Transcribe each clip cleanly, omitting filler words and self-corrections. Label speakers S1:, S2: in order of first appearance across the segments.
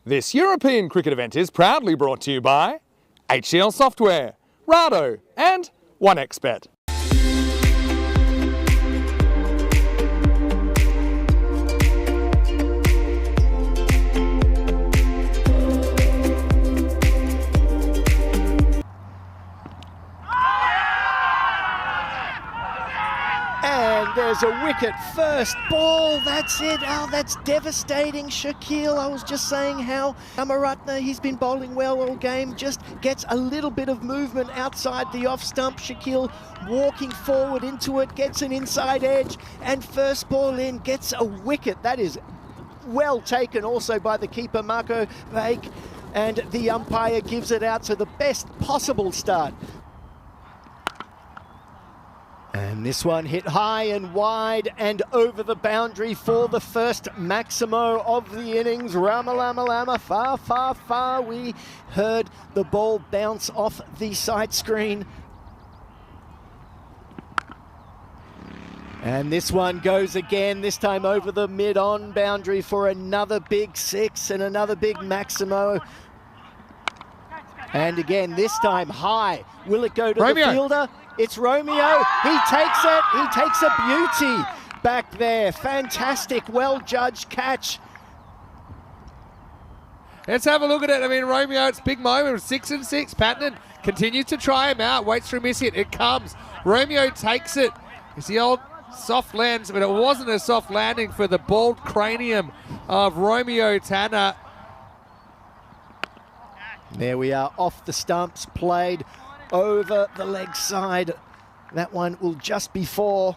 S1: This European cricket event is proudly brought to you by HCL Software, Rado and 1xBet.
S2: And there's a wicket, first ball, that's it. Oh, that's devastating. Shaquille, I was just saying how Amaratne, he's been bowling well all game, just gets a little bit of movement outside the off stump. Shaquille walking forward into it, gets an inside edge, and first ball in, gets a wicket. That is well taken also by the keeper, Marco Vaik, and the umpire gives it out to the best possible start. And this one hit high and wide and over the boundary for the first Maximo of the innings. Ramalama, far, far, far. We heard the ball bounce off the side screen. And this one goes again, this time over the mid-on boundary for another big six and another big Maximo. And again, this time high. Will it go to the fielder? It's Romeo. He takes it. He takes a beauty back there. Fantastic, well-judged catch.
S1: Let's have a look at it. I mean, Romeo, it's a big moment. 6 and 6. Patton continues to try him out. Waits for a miss hit. It comes. Romeo takes it. It's the old soft lands, but it wasn't a soft landing for the bald cranium of Romeo Tanner.
S2: There we are, off the stumps, played over the leg side. That one will just be 4.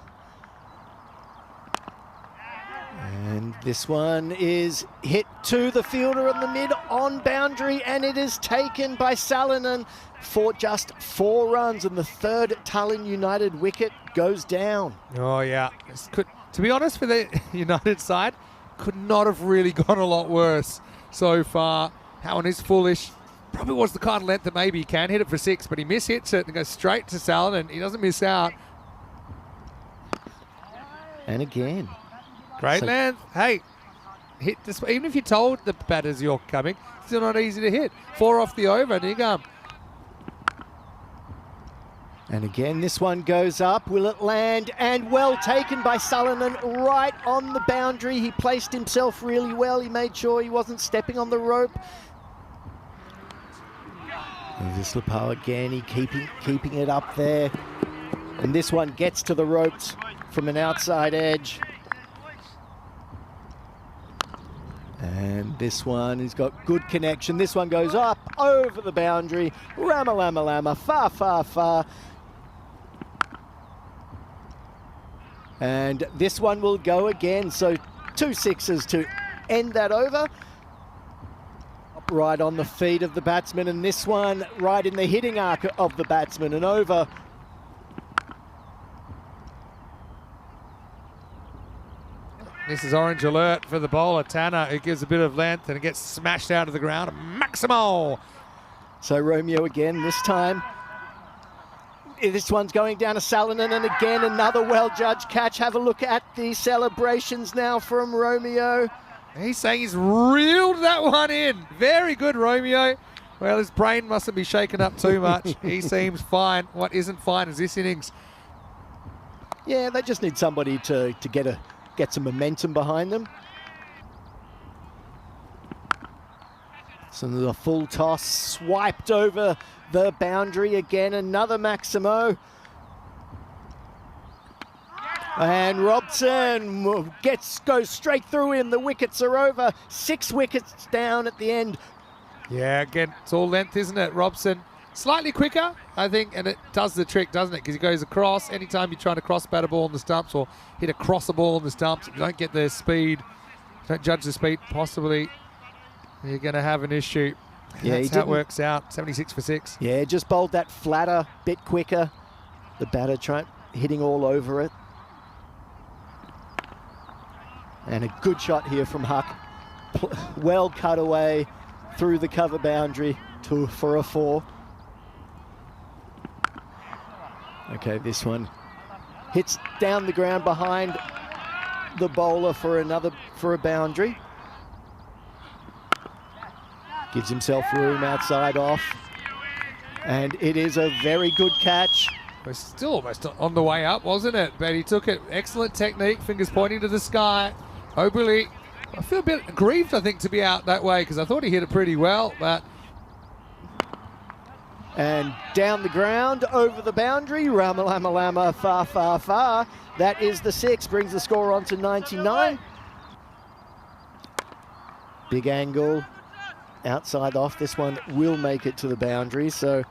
S2: And this one is hit to the fielder in the mid-on boundary, and it is taken by Salonen for just 4 runs, and the third Tallinn United wicket goes down.
S1: Oh, yeah. To be honest, for the United side, could not have really gone a lot worse so far. That one is foolish. Probably was the kind of length that maybe he can hit it for 6, but he mishits it and goes straight to Salonen. He doesn't miss out.
S2: And again.
S1: Great length. Hey, hit this. Even if you told the batters you're coming, still not easy to hit. 4 off the over, and you go.
S2: And again, this one goes up. Will it land? And well taken by Salonen right on the boundary. He placed himself really well. He made sure he wasn't stepping on the rope. Vislapal again, he keeping it up there. And this one gets to the ropes from an outside edge. And this one, he's got good connection. This one goes up over the boundary. Ramalama, far, far, far. And this one will go again. So 2 sixes to end that over. Right on the feet of the batsman, and this one right in the hitting arc of the batsman and over.
S1: This is orange alert for the bowler, Tanner, who gives a bit of length and it gets smashed out of the ground. Maximo!
S2: So Romeo again, this time. This one's going down to Salonen, and again another well-judged catch. Have a look at the celebrations now from Romeo.
S1: He's saying he's reeled that one in. Very good, Romeo. Well, his brain mustn't be shaken up too much. He seems fine. What isn't fine is this innings.
S2: Yeah, they just need somebody to get some momentum behind them. So the full toss swiped over the boundary again. Another Maximo. And Robson goes straight through him. The wickets are over. 6 wickets down at the end.
S1: Yeah, again, it's all length, isn't it? Robson, slightly quicker, I think, and it does the trick, doesn't it? Because he goes across. Anytime you're trying to cross-bat a ball on the stumps or hit across a ball on the stumps, if you don't get the speed, don't judge the speed, possibly you're going to have an issue.
S2: Yeah,
S1: that's how it works out. 76 for 6.
S2: Yeah, just bowled that flatter, bit quicker. The batter hitting all over it. And a good shot here from Huck. Well cut away through the cover boundary for a 4. Okay, this one hits down the ground behind the bowler for a boundary. Gives himself room outside off. And it is a very good catch.
S1: We're still almost on the way up, wasn't it? But he took it. Excellent technique, fingers pointing to the sky. Oberly, I feel a bit aggrieved, I think, to be out that way because I thought he hit it pretty well, but...
S2: And down the ground, over the boundary, Ramalama far, far, far. That is the 6, brings the score on to 99. Big angle, outside off. This one will make it to the boundary, so...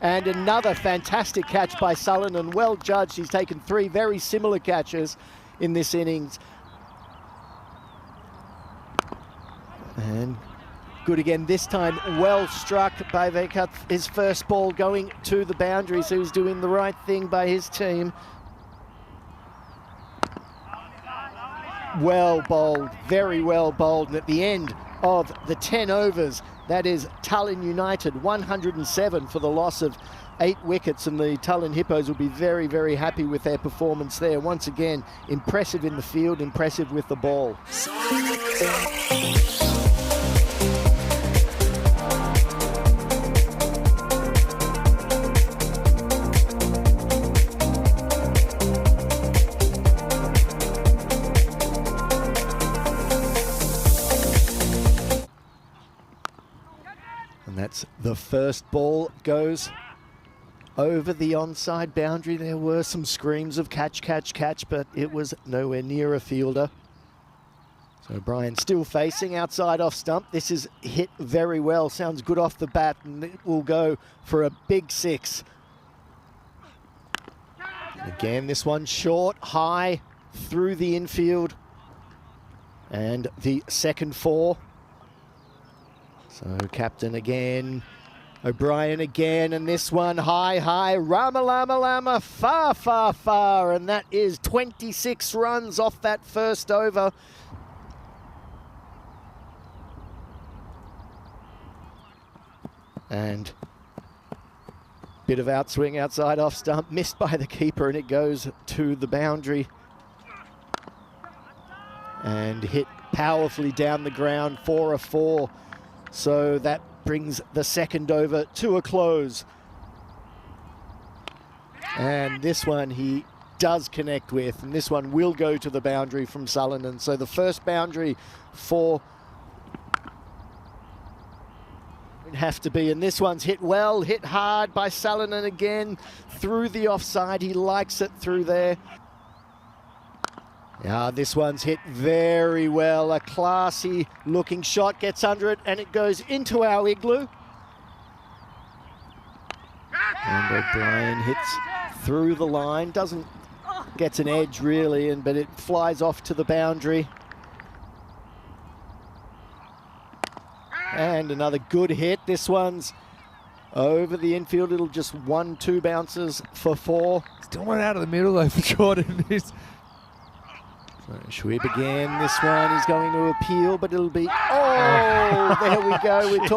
S2: And another fantastic catch by Sullivan, well judged. He's taken 3 very similar catches in this innings. And good again this time, well struck by Vekat. His first ball going to the boundary, so he's doing the right thing by his team. Well bowled, very well bowled. And at the end of the 10 overs, that is Tallinn United, 107 for the loss of 8 wickets, and the Tallinn Hippos will be very, very happy with their performance there. Once again, impressive in the field, impressive with the ball. And that's the first ball, goes over the onside boundary. There were some screams of catch, catch, catch, but it was nowhere near a fielder. So Brian still facing outside off stump. This is hit very well, sounds good off the bat, and it will go for a big 6. And again, this one short, high, through the infield. And the second 4. So captain again, O'Brien again, and this one high, high, Ramalama, far, far, far, and that is 26 runs off that first over. And bit of outswing outside off stump, missed by the keeper, and it goes to the boundary. And hit powerfully down the ground for a 4. So that brings the second over to a close. And this one he does connect with, and this one will go to the boundary from Sullivan. So the first boundary for would have to be, and this one's hit well, hit hard by Sullivan again, through the offside. He likes it through there. Yeah, this one's hit very well. A classy looking shot, gets under it, and it goes into our igloo. And O'Brien hits through the line, gets an edge really, but it flies off to the boundary. And another good hit. This one's over the infield. It'll just 1-2 bounces for 4.
S1: Still one out of the middle though for Jordan.
S2: So Schwib again, this one is going to appeal, but it'll be, oh, there we go. We're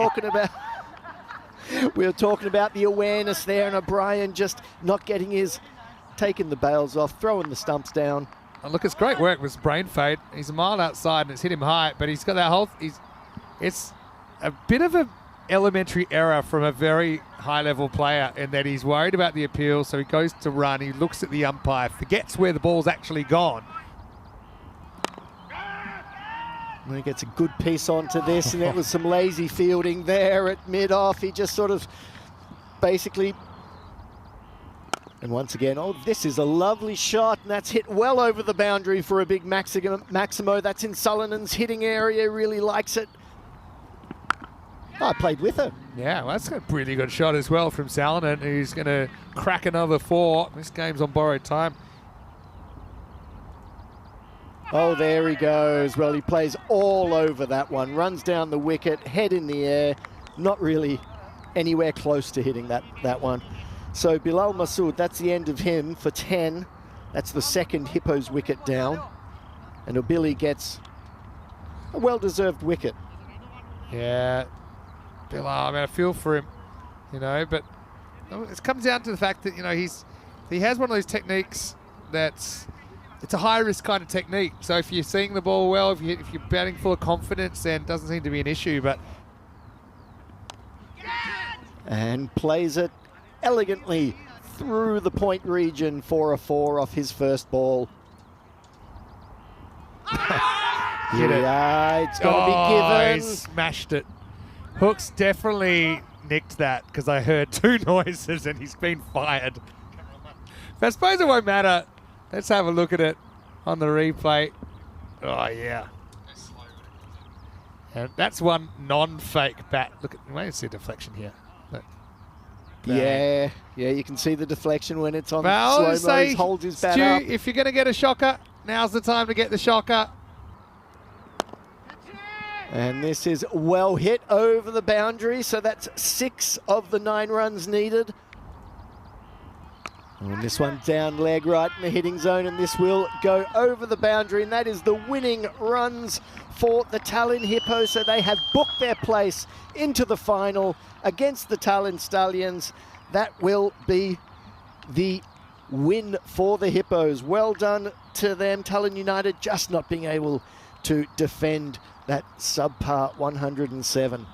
S2: talking about the awareness there, and O'Brien just not taking the bails off, throwing the stumps down.
S1: Oh, look, it's great work with his brain fade. He's a mile outside and it's hit him high, but he's got that whole, it's a bit of an elementary error from a very high-level player in that he's worried about the appeal, so he goes to run, he looks at the umpire, forgets where the ball's actually gone.
S2: And he gets a good piece onto this, and it was some lazy fielding there at mid-off. He just sort of basically... And once again, oh, this is a lovely shot, and that's hit well over the boundary for a big Maximo. That's in Sullivan's hitting area, really likes it. Oh, I played with her.
S1: Yeah, well, that's a really good shot as well from Salonen, who's going to crack another 4. This game's on borrowed time.
S2: Oh, there he goes. Well, he plays all over that one. Runs down the wicket, head in the air. Not really anywhere close to hitting that one. So Bilal Masood, that's the end of him for 10. That's the second Hippos wicket down. And O'Billy gets a well-deserved wicket.
S1: Yeah, Bilal, I mean, I feel for him, you know, but it comes down to the fact that, you know, he has one of those techniques that's it's a high-risk kind of technique. So if you're seeing the ball well, if you're batting full of confidence, then it doesn't seem to be an issue. But
S2: and plays it elegantly through the point region for a 4 off his first ball.
S1: Hit it.
S2: Yeah, it's got to be given.
S1: He smashed it. Hook's definitely nicked that because I heard 2 noises and he's been fired. But I suppose it won't matter. Let's have a look at it on the replay. Oh, yeah. And that's one non-fake bat. Look at, you may see a deflection here. Look.
S2: Yeah, you can see the deflection when it's on
S1: Well,
S2: slow-mo. He holds his bat
S1: Stu,
S2: up.
S1: if you're going to get a shocker, now's the time to get the shocker.
S2: And this is well hit over the boundary, so that's 6 of the 9 runs needed. And this one down leg right in the hitting zone, and this will go over the boundary, and that is the winning runs for the Tallinn Hippos. So they have booked their place into the final against the Tallinn Stallions. That will be the win for the Hippos. Well done to them. Tallinn United just not being able to defend that subpar 107.